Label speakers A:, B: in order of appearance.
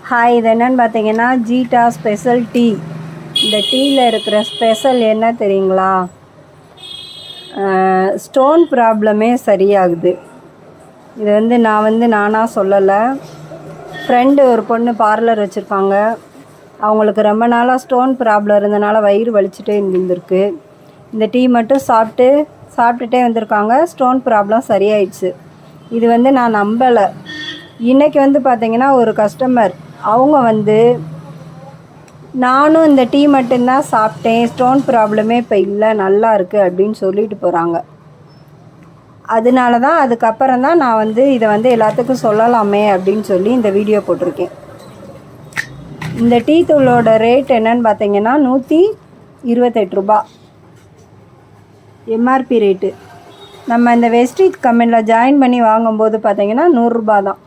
A: Hi, இது என்னென்னு பார்த்தீங்கன்னா ஜீட்டா ஸ்பெஷல் டீ. இந்த டீயில் இருக்கிற ஸ்பெஷல் என்ன தெரியுங்களா? ஸ்டோன் ப்ராப்ளமே சரியாகுது. இது நானாக சொல்லலை. ஃப்ரெண்டு ஒரு பொண்ணு பார்லர் வச்சுருக்காங்க. அவங்களுக்கு ரொம்ப நாளாக ஸ்டோன் ப்ராப்ளம் இருந்தனால வயிறு வலிச்சுட்டே இருந்திருக்கு. இந்த டீ மட்டும் சாப்பிட்டுட்டே வந்திருக்காங்க. ஸ்டோன் ப்ராப்ளம் சரியாயிடுச்சு. இது நான் நம்பலை. இன்றைக்கி பார்த்திங்கன்னா ஒரு கஸ்டமர் அவங்க நானும் இந்த டீ மட்டும்தான் சாப்பிட்டேன், ஸ்டோன் ப்ராப்ளமே இப்போ இல்லை, நல்லா இருக்குது அப்படின்னு சொல்லிட்டு போகிறாங்க. அதனால தான் அதுக்கப்புறம் தான் நான் இதை எல்லாத்துக்கும் சொல்லலாமே அப்படின்னு சொல்லி இந்த வீடியோ போட்டிருக்கேன். இந்த டீ தூளோட ரேட் என்னன்னு பார்த்தீங்கன்னா 128 ரூபா எம்ஆர்பி ரேட்டு. நம்ம இந்த வெஸ்டீஜ் கம்பெனியில் ஜாயின் பண்ணி வாங்கும்போது பார்த்தீங்கன்னா 100 ரூபா தான்.